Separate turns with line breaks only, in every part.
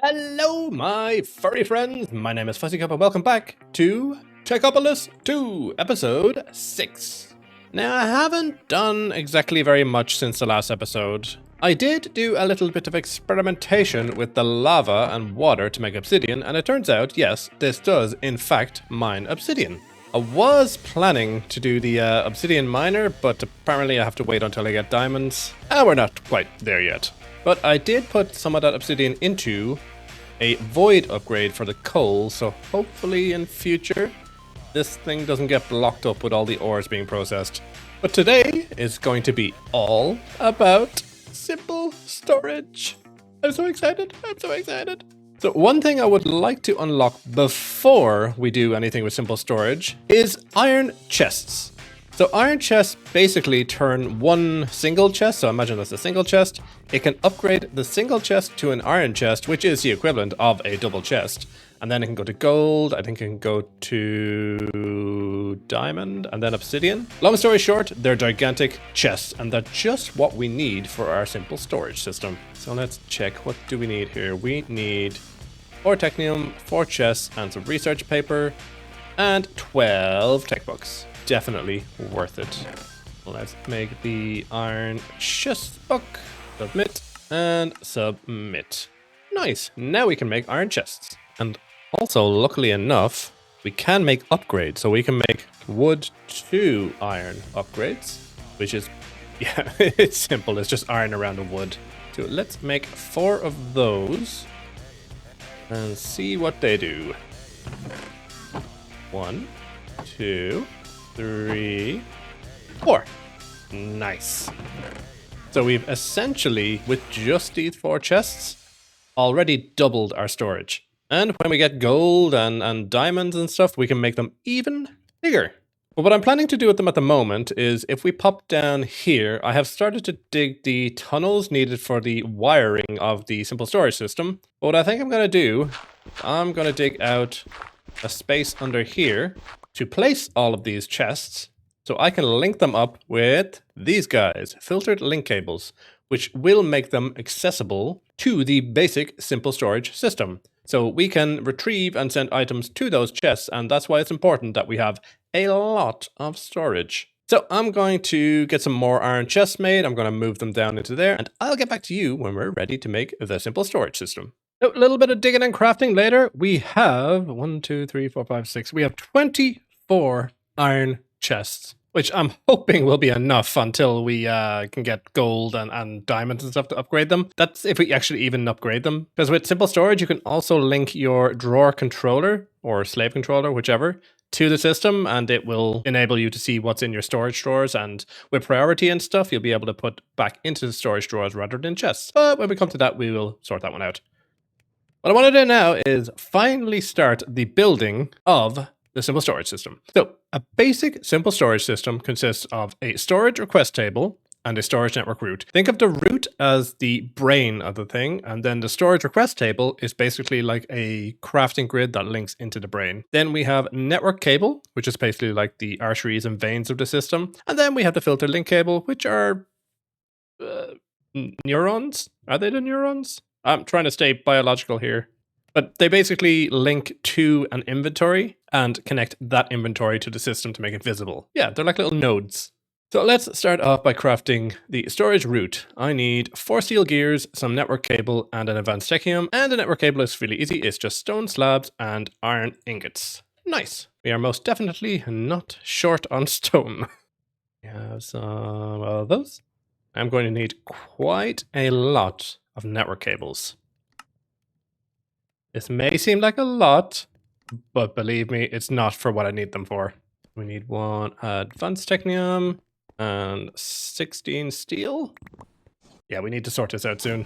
Hello, my furry friends. My name is Fuzzycup, and welcome back to Techopolis 2, episode 6. Now, I haven't done exactly very much since the last episode. I did do a little bit of experimentation with the lava and water to make obsidian, and it turns out, yes, this does, in fact, mine obsidian. I was planning to do the obsidian miner, but apparently I have to wait until I get diamonds. And we're not quite there yet. But I did put some of that obsidian into a void upgrade for the coal, so hopefully in future this thing doesn't get blocked up with all the ores being processed. But today is going to be all about simple storage. I'm so excited. So one thing I would like to unlock before we do anything with simple storage is iron chests. So iron chests basically turn one single chest, so imagine that's a single chest. It can upgrade the single chest to an iron chest, which is the equivalent of a double chest. And then it can go to gold, I think it can go to diamond, and then obsidian. Long story short, they're gigantic chests, and they're just what we need for our simple storage system. So let's check, what do we need here? We need 4 technium, 4 chests, and some research paper, and 12 tech books. Definitely worth it. Let's make the iron chest book. Submit and submit. Nice. Now we can make iron chests. And also, luckily enough, we can make upgrades. So we can make wood to iron upgrades, which is, yeah, it's simple. It's just iron around the wood. So let's make 4 of those and see what they do. 1, 2, 3, 4. Nice. So we've essentially, with just these 4 chests, already doubled our storage. And when we get gold and diamonds and stuff, we can make them even bigger. But what I'm planning to do with them at the moment is, if we pop down here, I have started to dig the tunnels needed for the wiring of the simple storage system. But what I think I'm going to do, I'm going to dig out a space under here to place all of these chests, so I can link them up with these guys, filtered link cables, which will make them accessible to the basic simple storage system. So we can retrieve and send items to those chests, and that's why it's important that we have a lot of storage. So I'm going to get some more iron chests made, I'm going to move them down into there, and I'll get back to you when we're ready to make the simple storage system. A little bit of digging and crafting later, we have 1, 2, 3, 4, 5, 6. We have 24 iron chests, which I'm hoping will be enough until we can get gold and diamonds and stuff to upgrade them. That's if we actually even upgrade them. Because with simple storage, you can also link your drawer controller or slave controller, whichever, to the system, and it will enable you to see what's in your storage drawers, and with priority and stuff, you'll be able to put back into the storage drawers rather than chests. But when we come to that, we will sort that one out. What I want to do now is finally start the building of the simple storage system. So a basic simple storage system consists of a storage request table and a storage network route. Think of the route as the brain of the thing, and then the storage request table is basically like a crafting grid that links into the brain. Then we have network cable, which is basically like the arteries and veins of the system. And then we have the filter link cable, which are neurons. Are they the neurons? I'm trying to stay biological here. But they basically link to an inventory and connect that inventory to the system to make it visible. Yeah, they're like little nodes. So let's start off by crafting the storage route. I need 4 steel gears, some network cable, and an advanced technium. And the network cable is really easy. It's just stone slabs and iron ingots. Nice. We are most definitely not short on stone. We have some of those. I'm going to need quite a lot of network cables. This may seem like a lot, but believe me, it's not for what I need them for. We need 1 advanced technium and 16 steel. Yeah, we need to sort this out soon.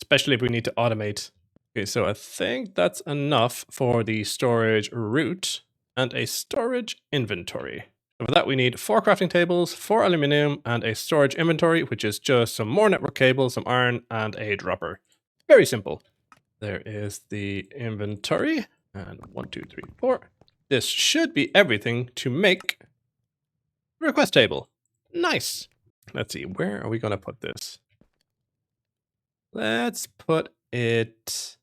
Especially if we need to automate. Okay, so I think that's enough for the storage route and a storage inventory. So for that, we need 4 crafting tables, 4 aluminum, and a storage inventory, which is just some more network cable, some iron, and a dropper. Very simple. There is the inventory, and 1, 2, 3, 4. This should be everything to make the request table. Nice. Let's see, where are we going to put this? Let's put it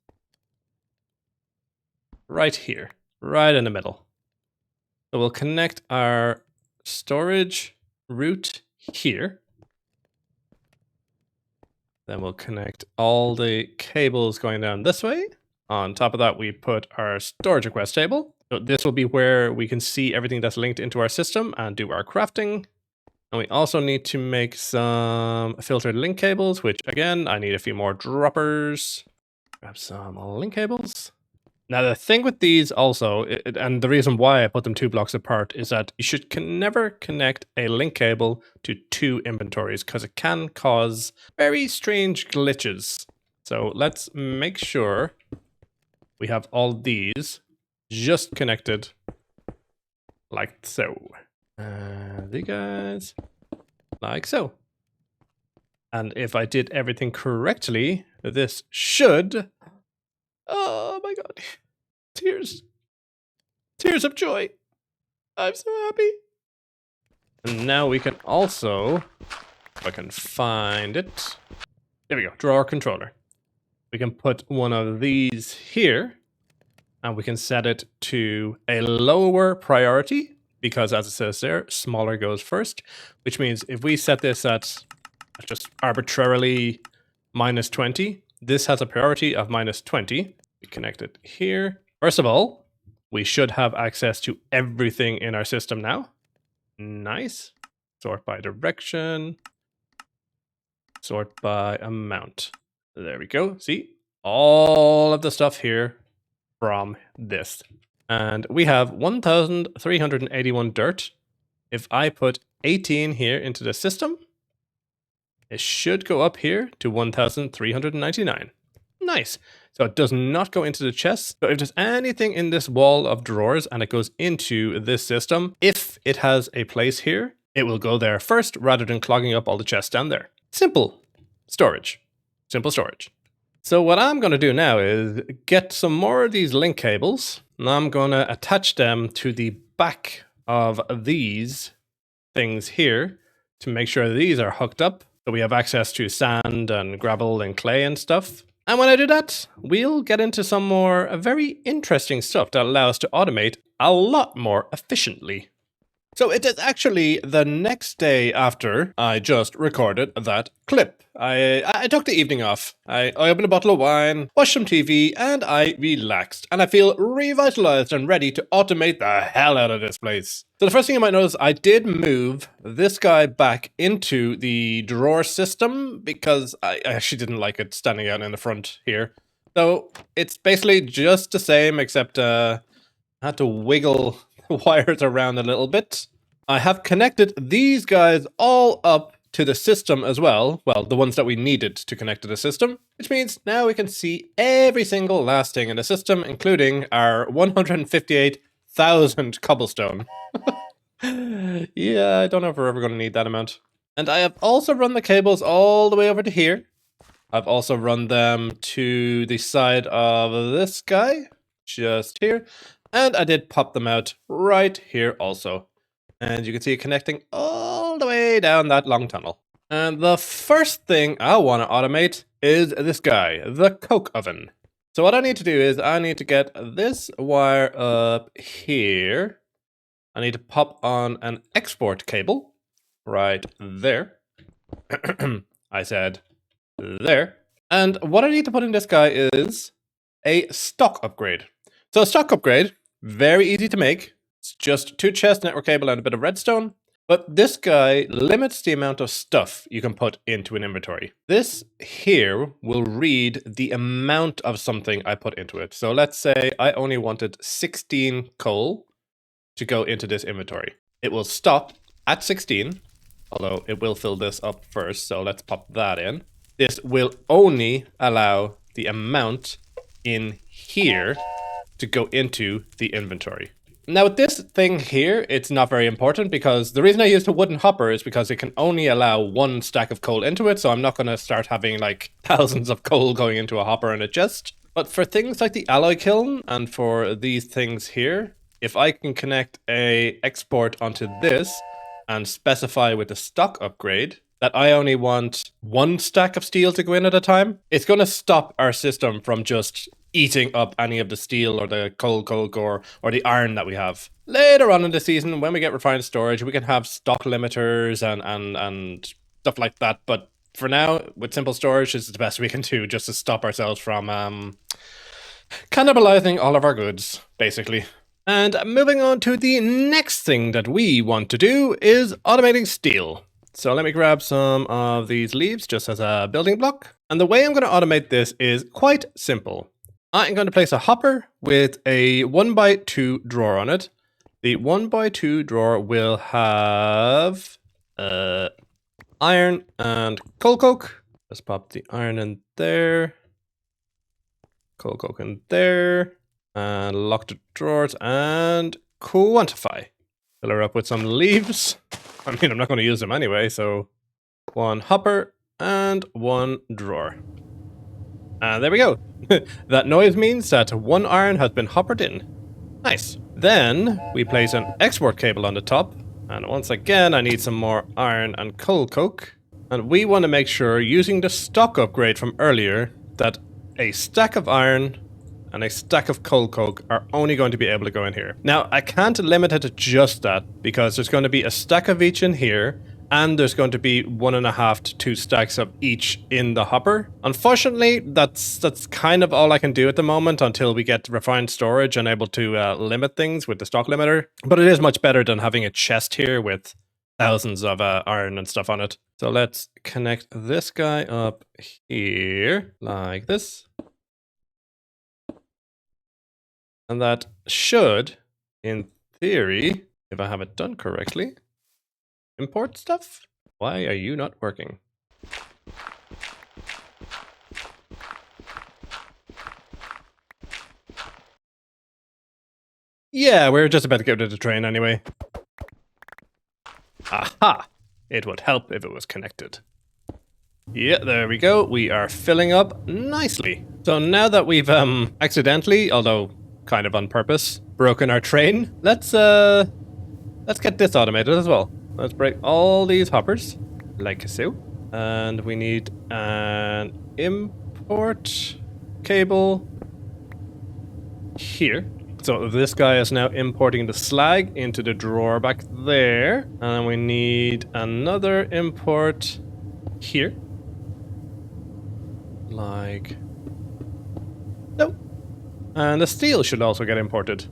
right here, right in the middle. So we'll connect our storage route here. Then we'll connect all the cables going down this way. On top of that, we put our storage request table. So this will be where we can see everything that's linked into our system and do our crafting. And we also need to make some filtered link cables, which again, I need a few more droppers. Grab some link cables. Now the thing with these also, and the reason why I put them 2 blocks apart, is that you should never connect a link cable to 2 inventories because it can cause very strange glitches. So let's make sure we have all these just connected like so. The guys like so. And if I did everything correctly, this should... Oh my god. Tears. Tears of joy. I'm so happy. And now we can also, if I can find it. There we go, drawer controller. We can put one of these here and we can set it to a lower priority because as it says there, smaller goes first, which means if we set this at just arbitrarily -20, this has a priority of -20. We connect it here. First of all, we should have access to everything in our system now. Nice. Sort by direction. Sort by amount. There we go. See? All of the stuff here from this. And we have 1,381 dirt. If I put 18 here into the system, it should go up here to 1,399. Nice. So it does not go into the chest. So if there's anything in this wall of drawers and it goes into this system, if it has a place here, it will go there first rather than clogging up all the chests down there. Simple storage. Simple storage. So what I'm going to do now is get some more of these link cables and I'm going to attach them to the back of these things here to make sure these are hooked up so we have access to sand and gravel and clay and stuff. And when I do that, we'll get into some more very interesting stuff that allows us to automate a lot more efficiently. So it is actually the next day after I just recorded that clip. I took the evening off. I opened a bottle of wine, watched some TV, and I relaxed. And I feel revitalized and ready to automate the hell out of this place. So the first thing you might notice, I did move this guy back into the drawer system because I actually didn't like it standing out in the front here. So it's basically just the same, except I had to wiggle wires around a little bit. I have connected these guys all up to the system as well. Well, the ones that we needed to connect to the system, which means now we can see every single last thing in the system, including our 158,000 cobblestone. Yeah, I don't know if we're ever going to need that amount. And I have also run the cables all the way over to here. I've also run them to the side of this guy, just here. And I did pop them out right here also. And you can see it connecting all the way down that long tunnel. And the first thing I want to automate is this guy, the coke oven. So what I need to do is I need to get this wire up here. I need to pop on an export cable right there. I said there. And what I need to put in this guy is a stock upgrade. So a stock upgrade, very easy to make. It's just 2 chests, network cable, and a bit of redstone. But this guy limits the amount of stuff you can put into an inventory. This here will read the amount of something I put into it. So let's say I only wanted 16 coal to go into this inventory. It will stop at 16, although it will fill this up first. So let's pop that in. This will only allow the amount in here to go into the inventory. Now with this thing here, it's not very important because the reason I used a wooden hopper is because it can only allow 1 stack of coal into it, so I'm not going to start having like thousands of coal going into a hopper and a chest. But for things like the alloy kiln and for these things here, if I can connect a export onto this and specify with the stock upgrade, that I only want one stack of steel to go in at a time, it's going to stop our system from just eating up any of the steel or the coal coke or the iron that we have. Later on in the season, when we get refined storage, we can have stock limiters and stuff like that. But for now, with simple storage, this is the best we can do just to stop ourselves from cannibalizing all of our goods, basically. And moving on to the next thing that we want to do is automating steel. So let me grab some of these leaves just as a building block. And the way I'm going to automate this is quite simple. I'm going to place a hopper with a 1x2 drawer on it. The 1x2 drawer will have iron and coal coke. Let's pop the iron in there. Coal coke in there. And lock the drawers and quantify. Fill her up with some leaves. I mean, I'm not going to use them anyway, so one hopper and one drawer. And there we go. That noise means that one iron has been hoppered in. Nice. Then we place an export cable on the top. And once again, I need some more iron and coal coke. And we want to make sure, using the stock upgrade from earlier, that a stack of iron and a stack of coal coke are only going to be able to go in here. Now, I can't limit it to just that, because there's going to be a stack of each in here, and there's going to be 1.5 to 2 stacks of each in the hopper. Unfortunately, that's kind of all I can do at the moment until we get refined storage and able to limit things with the stock limiter. But it is much better than having a chest here with thousands of iron and stuff on it. So let's connect this guy up here, like this. And that should, in theory, if I have it done correctly, import stuff? Why are you not working? Yeah, we're just about to go to the train anyway. Aha! It would help if it was connected. Yeah, there we go. We are filling up nicely. So now that we've accidentally, although kind of on purpose, broken our train, let's get this automated as well. Let's break all these hoppers, like so. And we need an import cable here. So this guy is now importing the slag into the drawer back there. And we need another import here. Like so. And the steel should also get imported.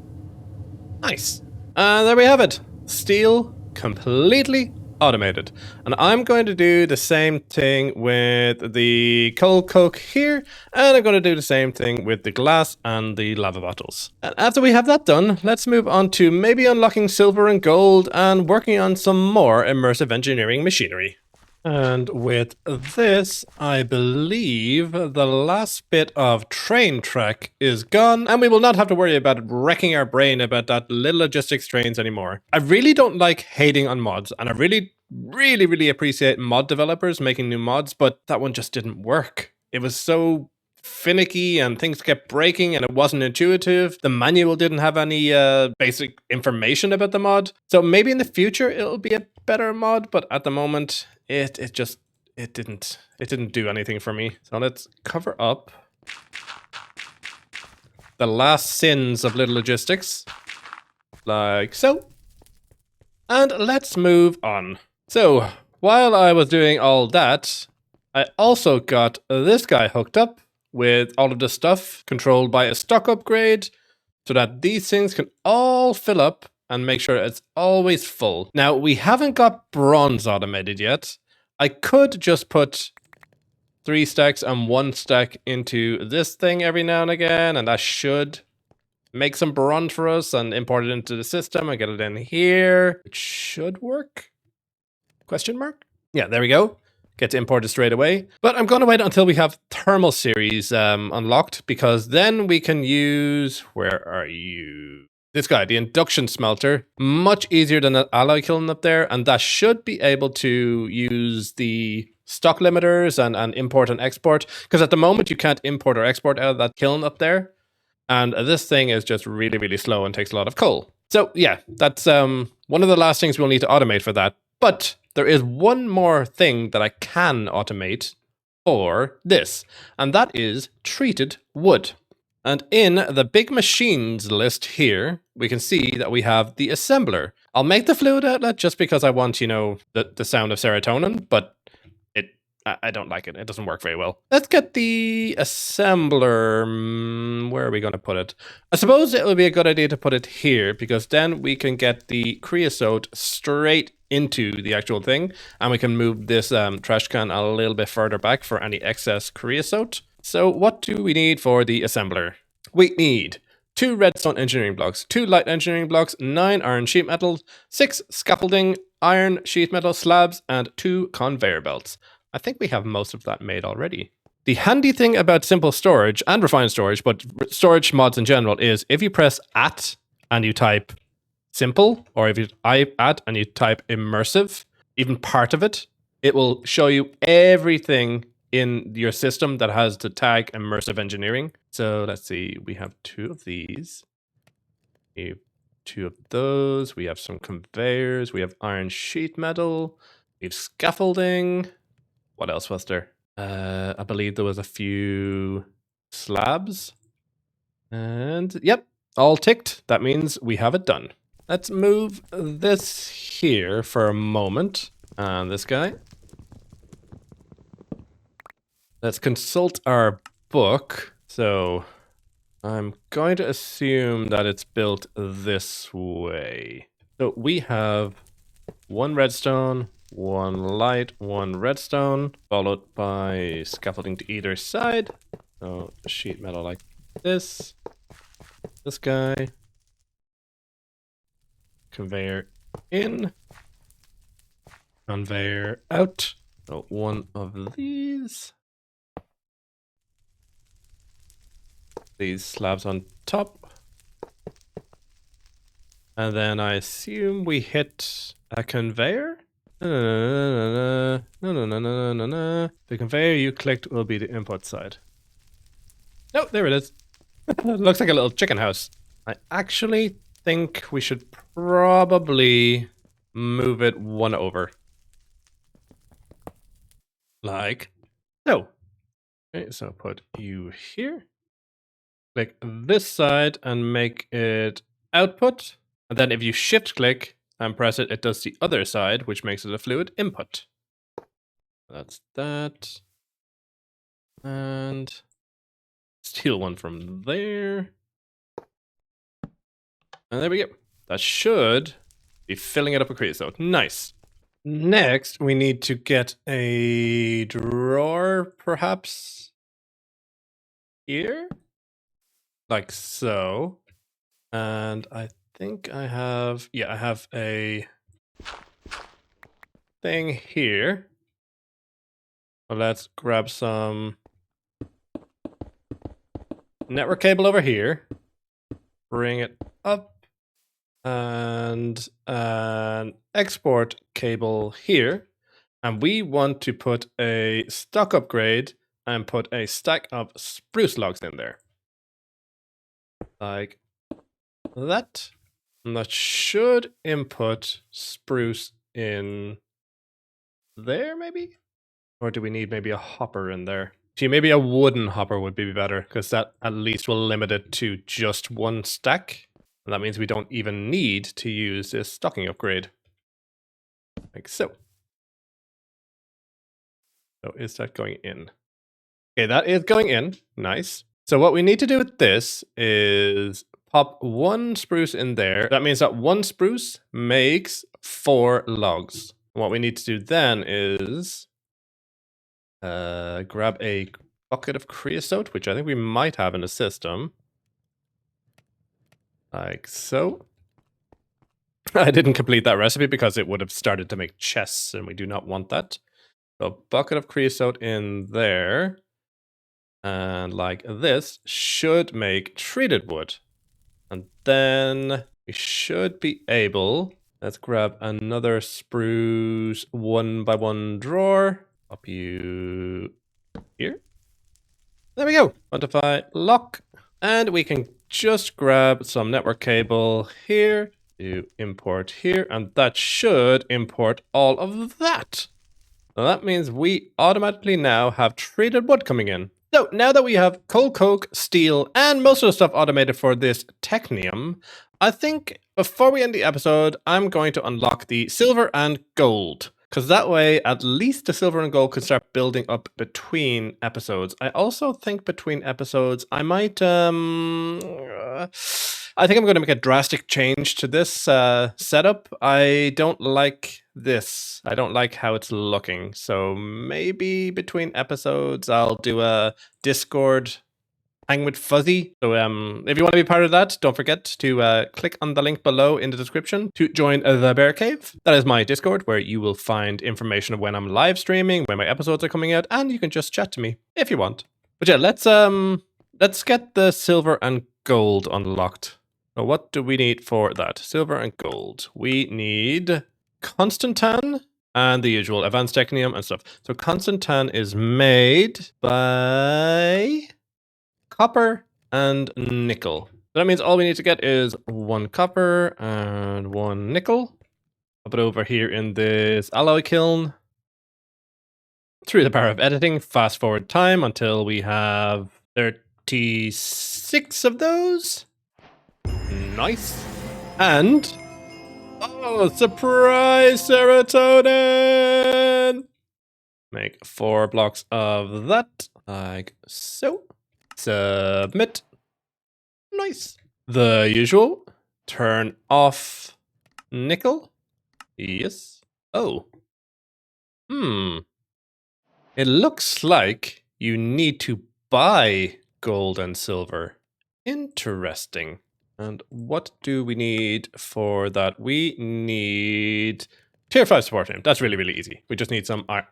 Nice. And there we have it. Steel completely automated. And I'm going to do the same thing with the coal coke here. And I'm going to do the same thing with the glass and the lava bottles. And after we have that done, let's move on to maybe unlocking silver and gold and working on some more immersive engineering machinery. And with this, I believe the last bit of train track is gone, and we will not have to worry about wrecking our brain about that little logistics trains anymore. I really don't like hating on mods, and I really appreciate mod developers making new mods, but that one just didn't work. It was so finicky and things kept breaking and it wasn't intuitive. The manual didn't have any basic information about the mod. So maybe in the future it'll be a better mod, but at the moment it didn't do anything for me. So let's cover up the last sins of little logistics, like so. And let's move on. So while I was doing all that, I also got this guy hooked up with all of the stuff controlled by a stock upgrade so that these things can all fill up and make sure it's always full. Now, we haven't got bronze automated yet. I could just put 3 stacks and 1 stack into this thing every now and again, and that should make some bronze for us and import it into the system and get it in here. It should work? Question mark? Yeah, there we go. Gets imported straight away. But I'm going to wait until we have thermal series unlocked, because then we can use, where are you? This guy, the induction smelter, much easier than that alloy kiln up there, and that should be able to use the stock limiters and import and export, because at the moment you can't import or export out of that kiln up there, and this thing is just really slow and takes a lot of coal. So yeah, that's one of the last things we'll need to automate for that. But there is one more thing that I can automate for this, and that is treated wood. And in the big machines list here, we can see that we have the assembler. I'll make the fluid outlet just because I want, the sound of serotonin, but I don't like it. It doesn't work very well. Let's get the assembler. Where are we going to put it? I suppose it would be a good idea to put it here because then we can get the creosote straight into the actual thing, and we can move this trash can a little bit further back for any excess creosote. So what do we need for the assembler? We need 2 redstone engineering blocks, 2 light engineering blocks, 9 iron sheet metal, 6 scaffolding, iron sheet metal slabs, and 2 conveyor belts. I think we have most of that made already. The handy thing about simple storage and refined storage, but storage mods in general, is if you press at and you type simple, or if you at and you type immersive, even part of it, it will show you everything in your system that has the tag immersive engineering. So let's see, we have 2 of these. We have 2 of those. We have some conveyors. We have iron sheet metal. We have scaffolding. What else was there? I believe there was a few slabs. And yep, all ticked. That means we have it done. Let's move this here for a moment. And this guy. Let's consult our book. So I'm going to assume that it's built this way. So we have 1 redstone, 1 light, 1 redstone, followed by scaffolding to either side. So sheet metal like this. This guy. Conveyor in. Conveyor out. So 1 of these. These slabs on top. And then I assume we hit a conveyor? No. The conveyor you clicked will be the input side. Oh, there it is. It looks like a little chicken house. I actually think we should probably move it 1 over. Like so. Okay, so put you here. Click this side and make it output. And then if you shift click and press it, it does the other side, which makes it a fluid input. That's that. And steal 1 from there. And there we go. That should be filling it up with creosote. Nice. Next, we need to get a drawer, perhaps here, like so. And I think I have, I have a thing here. Well, let's grab some network cable over here, bring it up, and an export cable here. And we want to put a stock upgrade and put a stack of spruce logs in there. Like that. And that should input spruce in there, maybe? Or do we need maybe a hopper in there? See, maybe a wooden hopper would be better, because that at least will limit it to just 1 stack. And that means we don't even need to use this stocking upgrade. Like so. So is that going in? Okay, that is going in. Nice. So what we need to do with this is pop 1 spruce in there. That means that 1 spruce makes 4 logs. What we need to do then is grab a bucket of creosote, which I think we might have in the system. Like so. I didn't complete that recipe because it would have started to make chests, and we do not want that. So a bucket of creosote in there. And like this should make treated wood. And then we should be able, let's grab another spruce 1x1 drawer. Pop you here. There we go. Quantify lock. And we can just grab some network cable here. Do import here, and that should import all of that. So that means we automatically now have treated wood coming in. So now that we have coal, coke, steel, and most of the stuff automated for this technium, I think before we end the episode, I'm going to unlock the silver and gold. Because that way, at least the silver and gold can start building up between episodes. I also think between episodes, I might, I think I'm going to make a drastic change to this setup. I don't like this. I don't like how it's looking. So maybe between episodes, I'll do a Discord hang with Fuzzy. So if you want to be part of that, don't forget to click on the link below in the description to join the Bear Cave. That is my Discord, where you will find information of when I'm live streaming, when my episodes are coming out, and you can just chat to me if you want. But yeah, let's get the silver and gold unlocked. So what do we need for that? Silver and gold. We need Constantan and the usual advanced technium and stuff. So Constantan is made by copper and nickel. So that means all we need to get is 1 copper and 1 nickel. Put it over here in this alloy kiln. Through the power of editing, fast forward time until we have 36 of those. Nice. And oh, surprise serotonin! Make 4 blocks of that, like so. Submit. Nice. The usual. Turn off nickel. Yes. Oh. It looks like you need to buy gold and silver. Interesting. And what do we need for that? We need tier 5 support team. That's really, really easy. We just need some iron.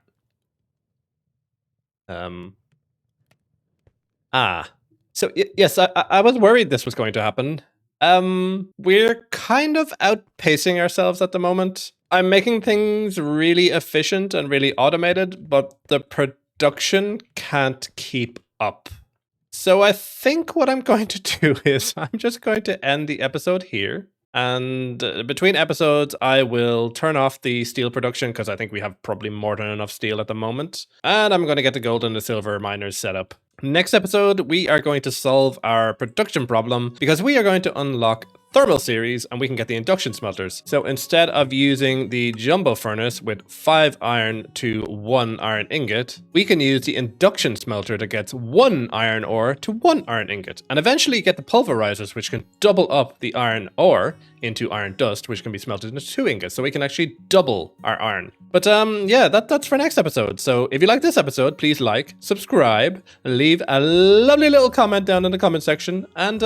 So yes, I was worried this was going to happen. We're kind of outpacing ourselves at the moment. I'm making things really efficient and really automated, but the production can't keep up. So I think what I'm going to do is I'm just going to end the episode here. And between episodes, I will turn off the steel production because I think we have probably more than enough steel at the moment. And I'm going to get the gold and the silver miners set up. Next episode, we are going to solve our production problem because we are going to unlock thermal series and we can get the induction smelters. So instead of using the jumbo furnace with 5 iron to 1 iron ingot, we can use the induction smelter that gets 1 iron ore to 1 iron ingot, and eventually get the pulverizers which can double up the iron ore into iron dust, which can be smelted into 2 ingots, so we can actually double our iron. But yeah, that's for next episode. So if you like this episode, please like, subscribe, leave a lovely little comment down in the comment section, and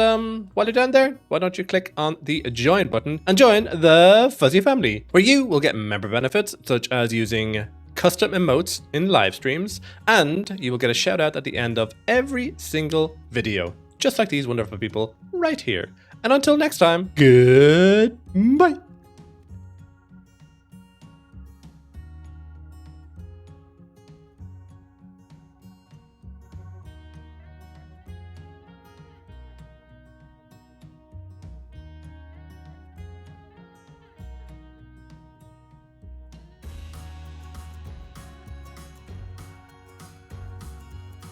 while you're down there, why don't you click on the join button and join the Fuzzy family, where you will get member benefits such as using custom emotes in live streams, and you will get a shout out at the end of every single video, just like these wonderful people right here. And until next time, goodbye.